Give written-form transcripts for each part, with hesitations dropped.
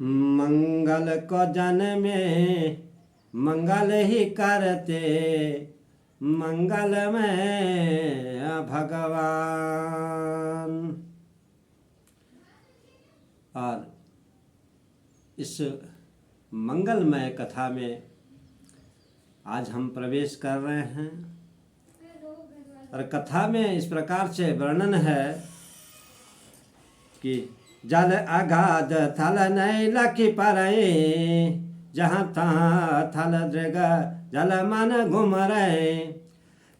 मंगल को जन में मंगल ही करते मंगल में भगवान। और इस मंगलमय कथा में आज हम प्रवेश कर रहे हैं और कथा में इस प्रकार से वर्णन है कि जल अगाध थल नई लखी परई जहाँ तहाँ थल दृग जल मन घुम रहे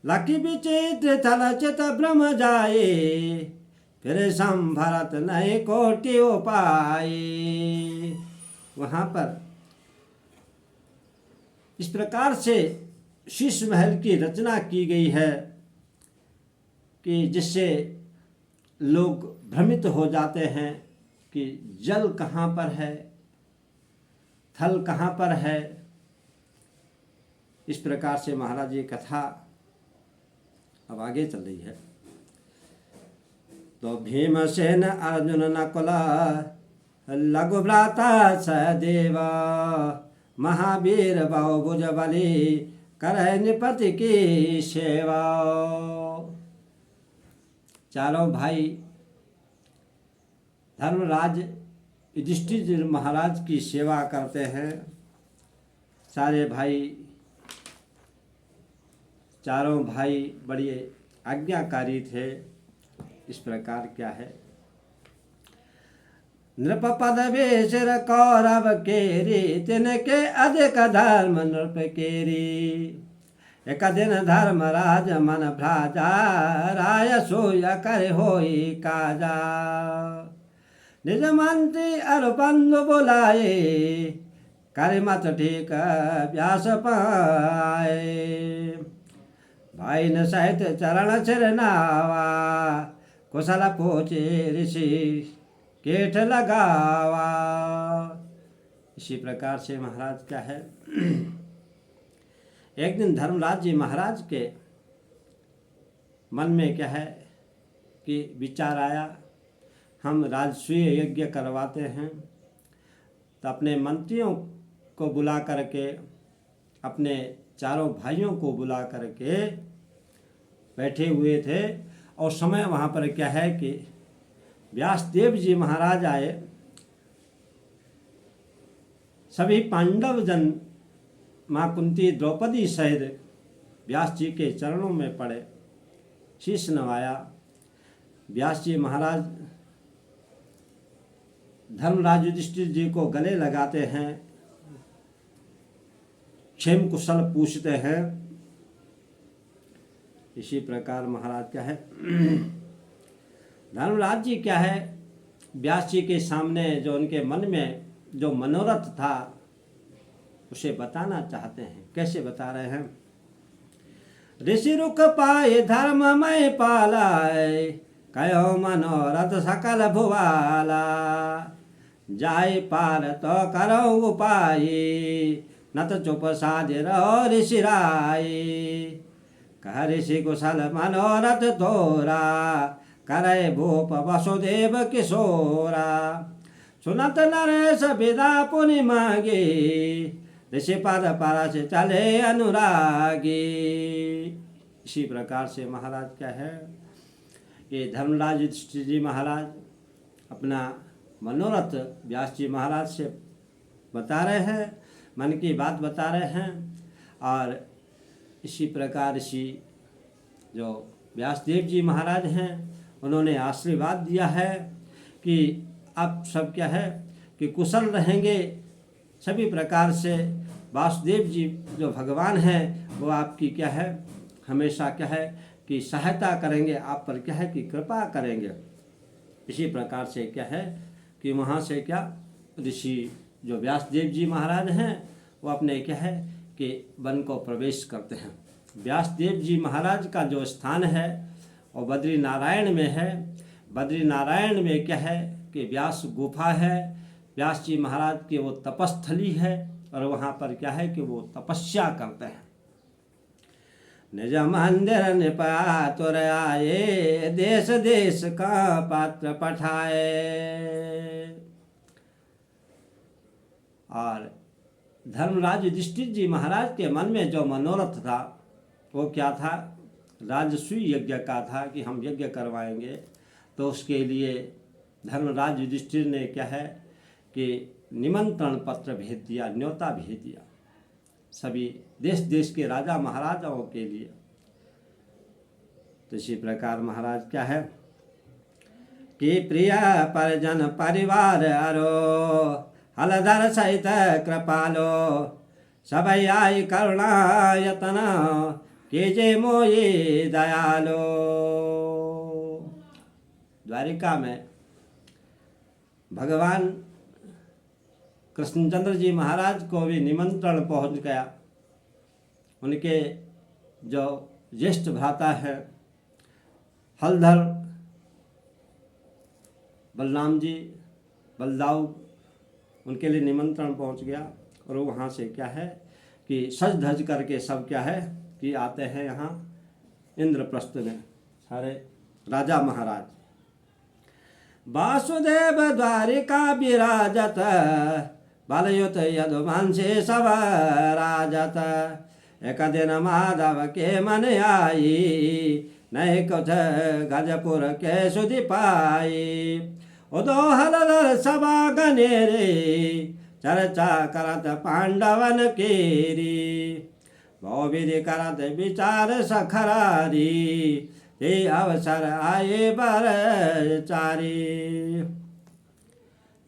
लखी विचित्र थल चित ब्रह्म जाए फिर संभरत नए कोटि उपाय। वहाँ पर इस प्रकार से शीश महल की रचना की गई है कि जिससे लोग भ्रमित हो जाते हैं कि जल कहाँ पर है, थल कहाँ पर है। इस प्रकार से महाराज ये कथा अब आगे चल रही है। तो भीमसेन अर्जुन नकुल लघु भ्राता सहदेव महावीर बहुभुज बली करे नृपति की सेवा। चारों भाई धर्मराज युधिष्ठिर महाराज की सेवा करते हैं। सारे भाई चारों भाई बड़े आज्ञाकारी थे। इस प्रकार क्या है, नृप पदवी सिर कौरव केरी तिनके अधिक धर्म नृप केरी। एक दिन धर्मराज मन भ्राजा राय सोय कर होई काजा। निज मंत्री अर बंधु बुलाए कर मत ठीक व्यास पाए। भाई न सहित चरण सिर नावा कुशल पूछे ऋषि केठ लगावा। इसी प्रकार से महाराज क्या है, एक दिन धर्मराज जी महाराज के मन में क्या है कि विचार आया, हम राजसूय यज्ञ करवाते हैं तो अपने मंत्रियों को बुला करके अपने चारों भाइयों को बुला करके बैठे हुए थे। और समय वहाँ पर क्या है कि व्यासदेव जी महाराज आए। सभी पांडव जन माँ कुंती द्रौपदी सहित व्यास जी के चरणों में पड़े, शीश नवाया। व्यास जी महाराज धर्मराज युधिष्ठिर जी को गले लगाते हैं, क्षेम कुशल पूछते हैं। इसी प्रकार महाराज क्या है, धर्मराज जी क्या है, व्यास जी के सामने जो उनके मन में जो मनोरथ था उसे बताना चाहते हैं। कैसे बता रहे हैं, ऋषि रुख पाए धर्ममय पालाय कयो मनोरथ सकल भुवाला। जाय पार तो करो उपाय न तो चुप साधे रहो ऋषि राय। कह ऋषि कुशल मनोरथ थोरा करे भूप वसुदेव किशोरा। सुनत नरेश विदा पुनि मांगे ऋषि पद पर से चले अनुरागी। इसी प्रकार से महाराज क्या है, ये धर्मराज युधिष्ठिर जी महाराज अपना मनोरथ व्यास जी महाराज से बता रहे हैं, मन की बात बता रहे हैं। और इसी प्रकार ऋषि जो व्यासदेव जी महाराज हैं उन्होंने आशीर्वाद दिया है कि आप सब क्या है कि कुशल रहेंगे सभी प्रकार से। वासुदेव जी जो भगवान हैं वो आपकी क्या है हमेशा क्या है कि सहायता करेंगे, आप पर क्या है कि कृपा करेंगे। इसी प्रकार से क्या है कि वहाँ से क्या ऋषि जो व्यासदेव जी महाराज हैं वो अपने क्या है कि वन को प्रवेश करते हैं। व्यासदेव जी महाराज का जो स्थान है वो बद्री नारायण में है। बद्री नारायण में क्या है कि व्यास गुफा है, व्यास जी महाराज की वो तपस्थली है और वहाँ पर क्या है कि वो तपस्या करते हैं। निज मंदिर निपा तुर आए देश देश का पात्र पठाए। और धर्मराज युधिष्ठिर जी महाराज के मन में जो मनोरथ था वो क्या था, राजसूय यज्ञ का था कि हम यज्ञ करवाएंगे। तो उसके लिए धर्मराज युधिष्ठिर ने क्या है कि निमंत्रण पत्र भेज दिया, न्योता भेज दिया सभी देश देश के राजा महाराजाओं के लिए। तो इसी प्रकार महाराज क्या है कि प्रिय परिजन परिवार अरो हलधर सहित कृपालो सबै आई करुणा यतन कीजे मोये दयालो। द्वारिका में भगवान कृष्णचंद्र जी महाराज को भी निमंत्रण पहुंच गया। उनके जो ज्येष्ठ भ्राता है हलधर बलराम जी, बलदाऊ, उनके लिए निमंत्रण पहुंच गया। और वो वहाँ से क्या है कि सज धज करके सब क्या है कि आते हैं यहाँ इंद्रप्रस्थ में सारे राजा महाराज। वासुदेव द्वारिका विराजत बालयुत यदुवंशे सब राजत। एक दिन माधव के मन आई नहीं कुछ गजपुर के सुधि पाई। उदो हलधर सभा गनेरे चर्चा करत पांडवन केरी। बहु विधि करत विचार सखरारी ते अवसर आए बर चारी।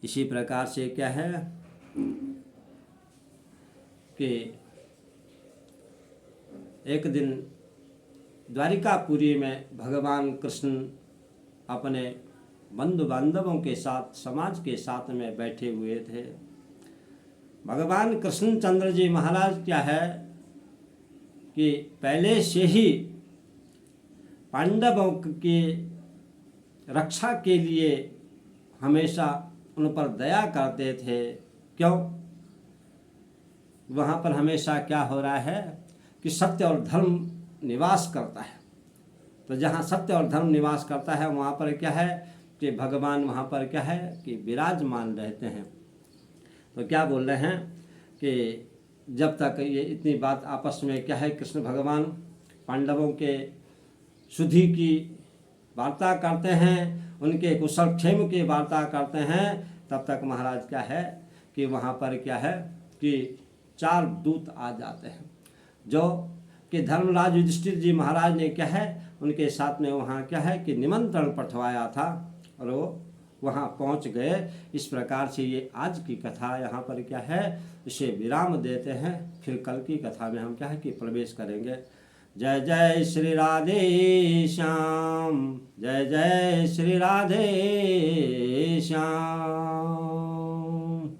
इसी प्रकार से क्या है कि एक दिन द्वारिकापुरी में भगवान कृष्ण अपने बंधु बांधवों के साथ, समाज के साथ में बैठे हुए थे। भगवान कृष्णचंद्र जी महाराज क्या है कि पहले से ही पांडवों की रक्षा के लिए हमेशा उन पर दया करते थे। क्यों? वहाँ पर हमेशा क्या हो रहा है कि सत्य और धर्म निवास करता है। तो जहाँ सत्य और धर्म निवास करता है वहाँ पर क्या है कि भगवान वहाँ पर क्या है कि विराजमान रहते हैं। तो क्या बोल रहे हैं कि जब तक ये इतनी बात आपस में क्या है कृष्ण भगवान पांडवों के शुद्धि की वार्ता करते हैं, उनके कुशल क्षेम की वार्ता करते हैं, तब तक महाराज क्या है कि वहाँ पर क्या है कि 4 दूत आ जाते हैं जो कि धर्मराज युधिष्ठिर जी महाराज ने क्या है उनके साथ में वहाँ क्या है कि निमंत्रण पठवाया था और वो वहाँ पहुँच गए। इस प्रकार से ये आज की कथा यहाँ पर क्या है इसे विराम देते हैं। फिर कल की कथा में हम क्या है कि प्रवेश करेंगे। जय जय श्री राधे श्याम, जय जय श्री राधे श्याम।